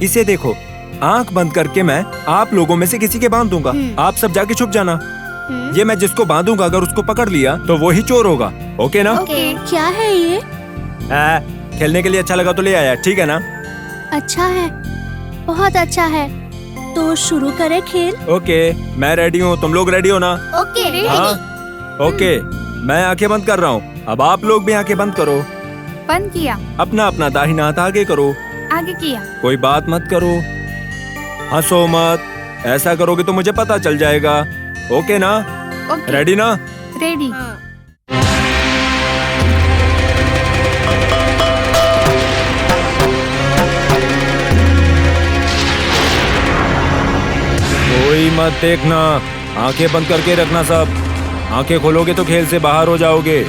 इसे देखो, आंख बंद करके मैं आप लोगों में से किसी के बांध दूंगा। आप सब जाके छुप जाना। ये मैं जिसको बांधूंगा अगर उसको पकड़ लिया तो वो ही चोर होगा। ओके ना? ओके। क्या है ये? खेलने के लिए अच्छा लगा तो ले आया, ठीक है ना? अच्छा है, बहुत अच्छा है। तो शुरू करें खेल? ओके, मैं रेडी हूँ। तुम लोग रेडी हो ना? ओके। हाँ, ओके। मैं आंखें बंद कर रहा हूँ। अब आप लोग भी आंखें बंद करो। बंद किया। अपना अपना दाहिना हाथ आगे करो। आगे किया। कोई बात मत करो, हंसो मत। ऐसा करोगे तो मुझे पता चल जाएगा। ओके ना? ओके। रेडी ना? रेडी। कोई मत देखना, आंखें बंद करके रखना सब। आंखें खोलोगे तो खेल से बाहर हो जाओगे।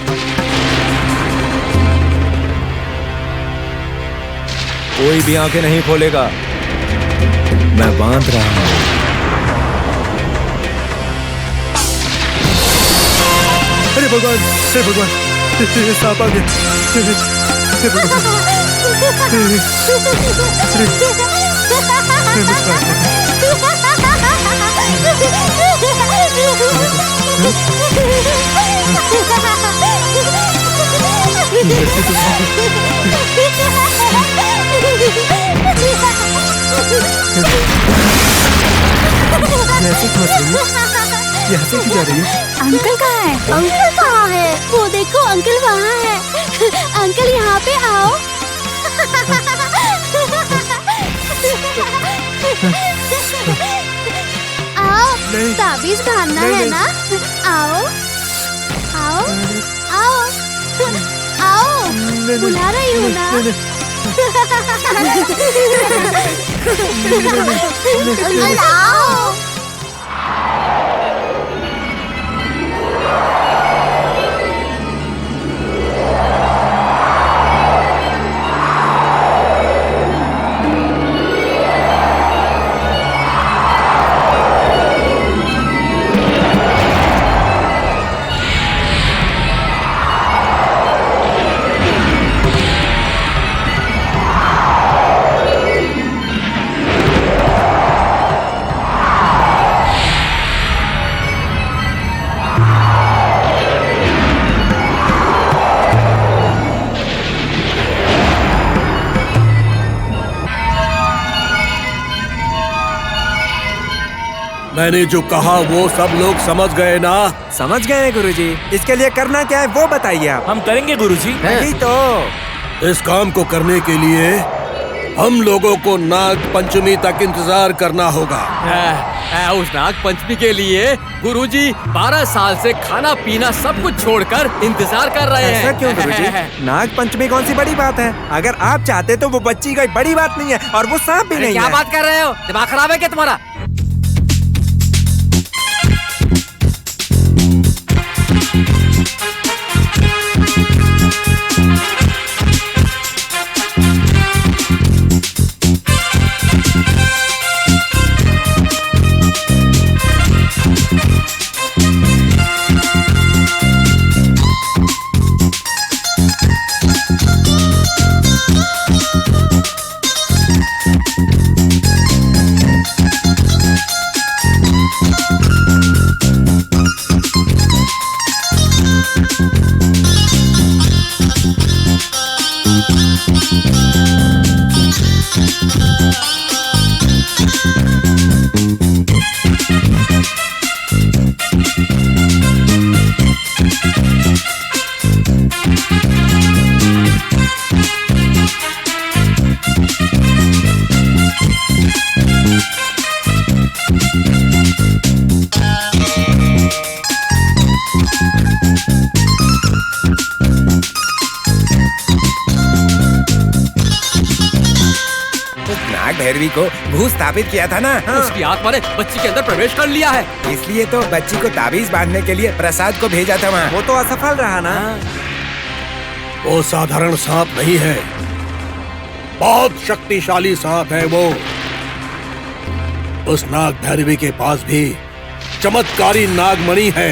कोई भी आंखें नहीं खोलेगा। मैं बांध रहा हूं। अरे भगवान, अरे भगवान, सांप आ गया। अरे यहाँ से क्यों जा रही है? अंकल कहाँ है? अंकल कहाँ है? वो देखो, अंकल वहाँ है। अंकल यहाँ पे आओ। आओ, ताबीज बांधना है ना? आओ, आओ, आओ, आओ। बुला रही हूँ ना? अंकल आओ। मैंने जो कहा वो सब लोग समझ गए ना? समझ गए हैं गुरुजी। इसके लिए करना क्या है वो बताइए आप। हम करेंगे गुरुजी। नहीं तो इस काम को करने के लिए हम लोगों को नाग पंचमी तक इंतजार करना होगा। उस नाग पंचमी के लिए गुरुजी 12 साल से खाना पीना सब कुछ छोड़कर इंतजार कर रहे हैं। ऐसा क्यों गुरुजी? नाग पंचमी कौन सी बड़ी बात है? अगर आप चाहते तो वो बच्ची कोई बड़ी बात नहीं है और वो सांप भी नहीं क्या है। बात कर रहे हो? दिमाग खराब है क्या तुम्हारा? नाग भैरवी को भूत स्थापित किया था ना। हाँ। उसकी आत्मा ने बच्ची के अंदर प्रवेश कर लिया है। इसलिए तो बच्ची को ताबीज बांधने के लिए प्रसाद को भेजा था वहाँ। वो तो असफल रहा ना। वो साधारण सांप नहीं है, बहुत शक्तिशाली सांप है वो। उस नाग भैरवी के पास भी चमत्कारी नागमणि है।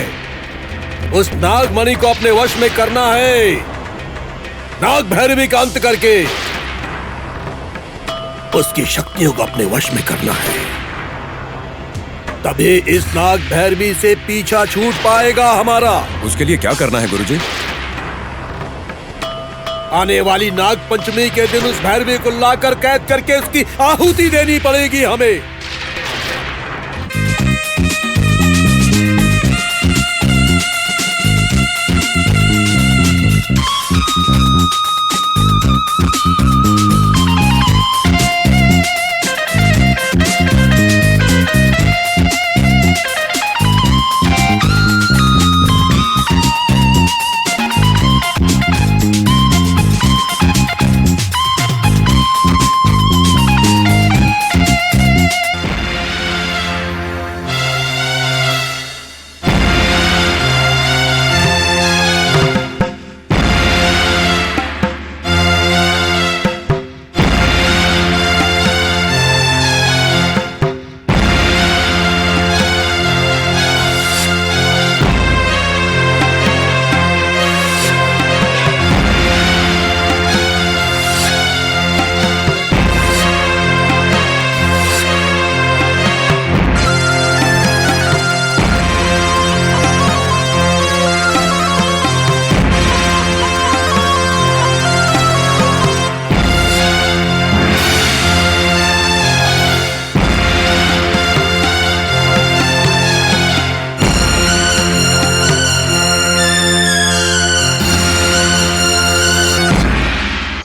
उस नागमणि को अपने वश में करना है, नाग भैरवी का अंत करके। उसकी शक्तियों को अपने वश में करना है, तभी इस नाग भैरवी से पीछा छूट पाएगा हमारा। उसके लिए क्या करना है गुरुजी? आने वाली नाग पंचमी के दिन उस भैरवी को लाकर कैद करके उसकी आहुति देनी पड़ेगी हमें।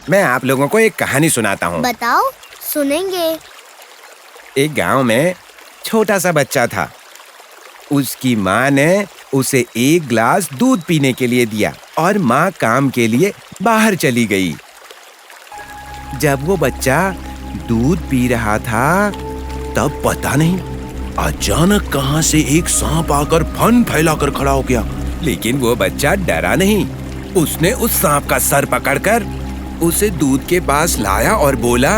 मैं आप लोगों को एक कहानी सुनाता हूँ। बताओ, सुनेंगे। एक गांव में छोटा सा बच्चा था। उसकी माँ ने उसे एक गिलास दूध पीने के लिए दिया और माँ काम के लिए बाहर चली गई। जब वो बच्चा दूध पी रहा था तब पता नहीं अचानक कहां से एक सांप आकर फन फैलाकर खड़ा हो गया। लेकिन वो बच्चा डरा नहीं। उसने उस सांप का सर पकड़कर उसे दूध के पास लाया और बोला,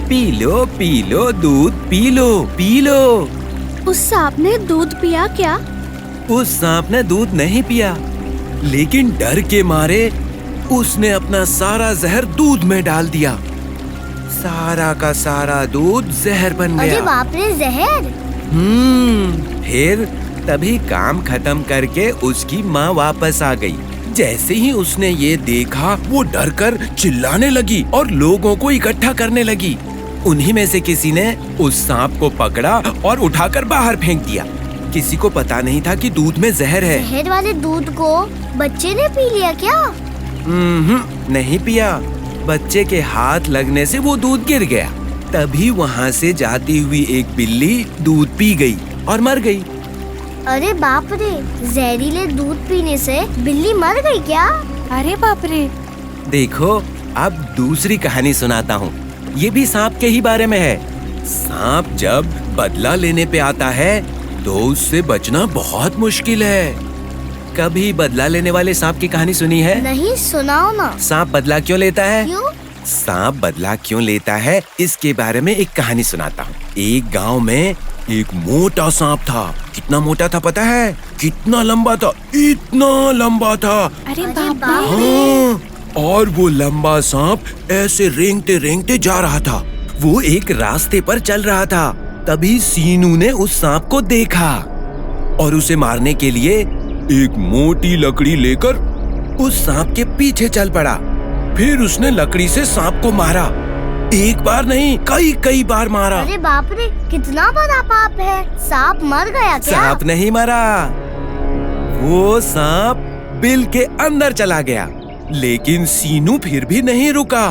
पी लो दूध, पी लो। उस सांप ने दूध पिया क्या? उस सांप ने दूध नहीं पिया, लेकिन डर के मारे उसने अपना सारा जहर दूध में डाल दिया। सारा का सारा दूध जहर बन गया। अरे बाप रे, जहर! फिर तभी काम खत्म करके उसकी माँ वापस आ गई। जैसे ही उसने ये देखा वो डरकर चिल्लाने लगी और लोगों को इकट्ठा करने लगी। उन्हीं में से किसी ने उस सांप को पकड़ा और उठाकर बाहर फेंक दिया। किसी को पता नहीं था कि दूध में जहर है। जहर वाले दूध को बच्चे ने पी लिया क्या? नहीं पिया। बच्चे के हाथ लगने से वो दूध गिर गया। तभी वहाँ से जाती हुई एक बिल्ली दूध पी गई और मर गई। अरे बाप रे, जहरीले दूध पीने से बिल्ली मर गई क्या? अरे बाप रे। देखो, अब दूसरी कहानी सुनाता हूँ। ये भी सांप के ही बारे में है। सांप जब बदला लेने पे आता है तो उससे बचना बहुत मुश्किल है। कभी बदला लेने वाले सांप की कहानी सुनी है? नहीं, सुनाओ ना। सांप बदला क्यों लेता है? क्यों? सांप बदला क्यों लेता है इसके बारे में एक कहानी सुनाता हूँ। एक गांव में एक मोटा सांप था। कितना मोटा था पता है? कितना लंबा था? इतना लंबा था। अरे बाप बाप रे। हाँ, और वो लंबा सांप ऐसे रेंगते रेंगते जा रहा था। वो एक रास्ते पर चल रहा था। तभी सीनू ने उस सांप को देखा और उसे मारने के लिए एक मोटी लकड़ी लेकर उस सांप के पीछे चल पड़ा। फिर उसने लकड़ी से सांप को मारा। एक बार नहीं, कई बार मारा। अरे बाप रे, कितना बड़ा पाप है। सांप मर गया क्या? सांप नहीं मरा, वो सांप बिल के अंदर चला गया। लेकिन सीनू फिर भी नहीं रुका।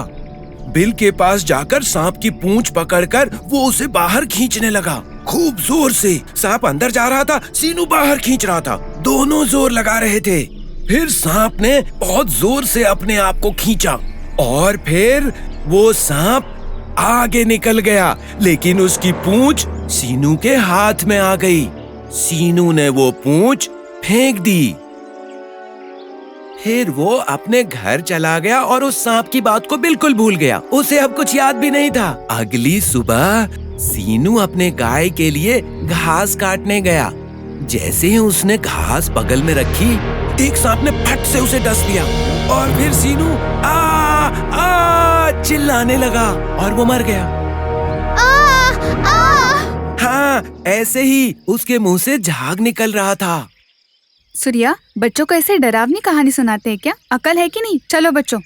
बिल के पास जाकर सांप की पूंछ पकड़कर वो उसे बाहर खींचने लगा। खूब जोर से। सांप अंदर जा रहा था, सीनू बाहर खींच रहा था। दोनों जोर लगा रहे थे। फिर सांप ने बहुत जोर से अपने आप को खींचा और फिर वो सांप आगे निकल गया। लेकिन उसकी पूंछ सीनू के हाथ में आ गई। सीनू ने वो पूंछ फेंक दी। फिर वो अपने घर चला गया और उस सांप की बात को बिल्कुल भूल गया। उसे अब कुछ याद भी नहीं था। अगली सुबह सीनू अपने गाय के लिए घास काटने गया। जैसे ही उसने घास बगल में रखी, एक सांप ने फट से उसे डस लिया और फिर सीनू आ चिल्लाने लगा और वो मर गया। हाँ, ऐसे ही उसके मुंह से झाग निकल रहा था। सूर्या, बच्चों को ऐसे डरावनी कहानी सुनाते हैं क्या? अकल है कि नहीं? चलो बच्चों।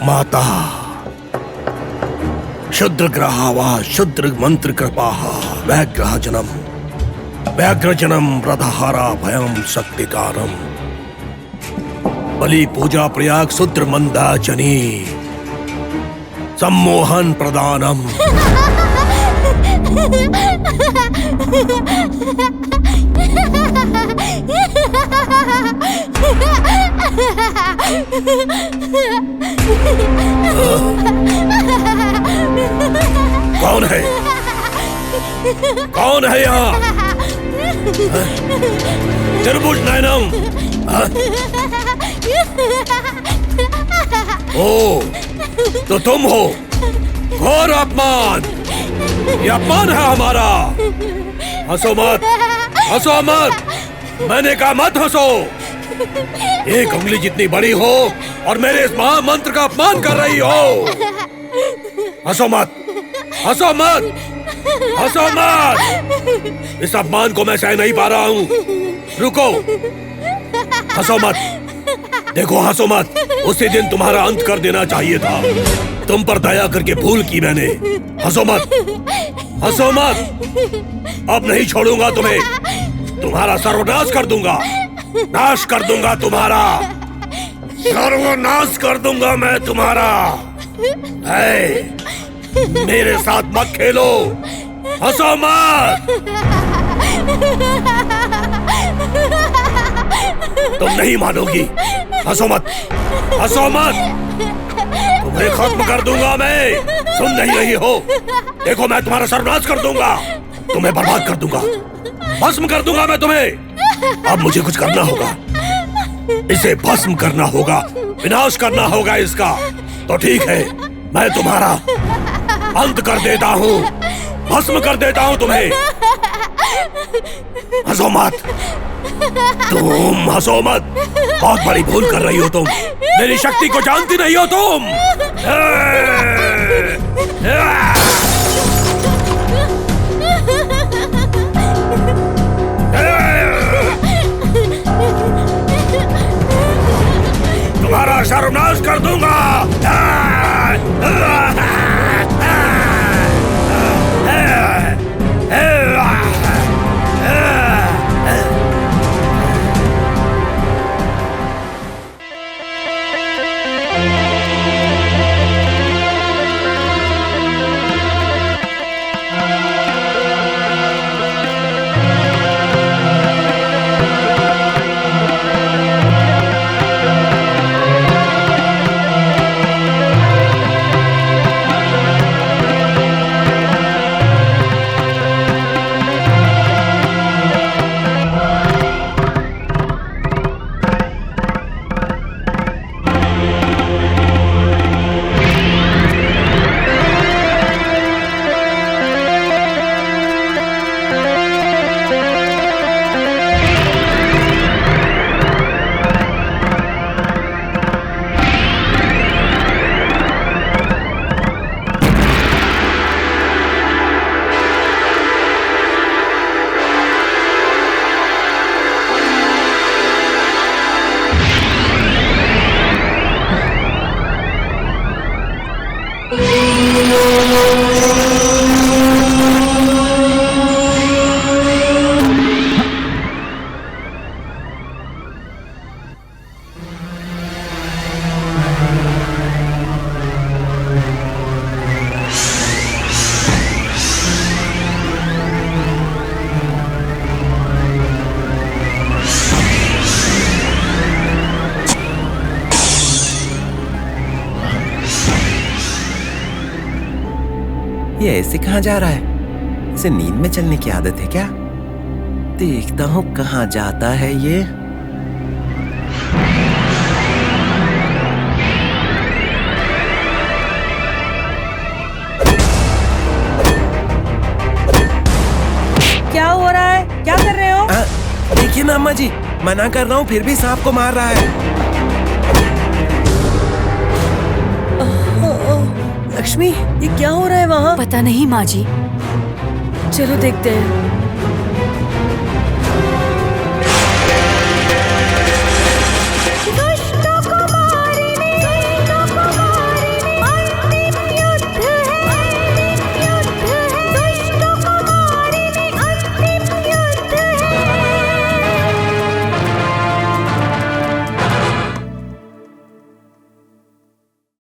माता शुद्र ग्रहावास शुद्र मंत्र कृपा व्याघ्र जनम रथहारा भयम शक्तिकारम बलि पूजा प्रयाग शुद्र मंदाचनी सम्मोहन प्रदानम। कौन है? कौन है यहाँ? चरबुट नैनम। ओ, तो तुम हो? घोर अपमान, ये अपमान है हमारा। हंसो मत, हंसो मत, मैंने कहा मत हंसो। एक उंगली जितनी बड़ी हो और मेरे इस महामंत्र का अपमान कर रही हो। हंसो मत, हंसो मत, हंसो मत। इस अपमान को मैं सह नहीं पा रहा हूँ। रुको, हंसो मत। देखो हंसो मत, उसी दिन तुम्हारा अंत कर देना चाहिए था। तुम पर दया करके भूल की मैंने। हंसो मत, हंसो मत। अब नहीं छोड़ूंगा तुम्हें, तुम्हारा सर्वनाश कर दूंगा, नाश कर दूंगा तुम्हारा, सर्वनाश कर दूंगा मैं तुम्हारा। है, मेरे साथ मत खेलो, हंसो मत। तुम नहीं मानोगी, हंसो मत, हंसो मत। तुम्हें खत्म कर दूंगा मैं। सुन नहीं रही हो? देखो मैं तुम्हारा सर्वनाश कर दूंगा, तुम्हें बर्बाद कर दूंगा, भस्म कर दूंगा मैं तुम्हें। अब मुझे कुछ करना होगा, इसे भस्म करना होगा, विनाश करना होगा इसका। तो ठीक है, मैं तुम्हारा अंत कर देता हूँ, भस्म कर देता हूँ तुम्हें। हंसो मत, तुम हंसो मत। बहुत बड़ी भूल कर रही हो तुम, मेरी शक्ति को जानती नहीं हो तुम। तुम्हारा सर्वनाश कर दूंगा। ये ऐसे कहाँ जा रहा है? इसे नींद में चलने की आदत है क्या? देखता हूँ कहाँ जाता है ये। क्या हो रहा है? क्या कर रहे हो? देखिए ना अम्मा जी, मना कर रहा हूँ फिर भी सांप को मार रहा है। लक्ष्मी, ये क्या हो रहा है वहाँ? पता नहीं माँ जी। चलो देखते हैं।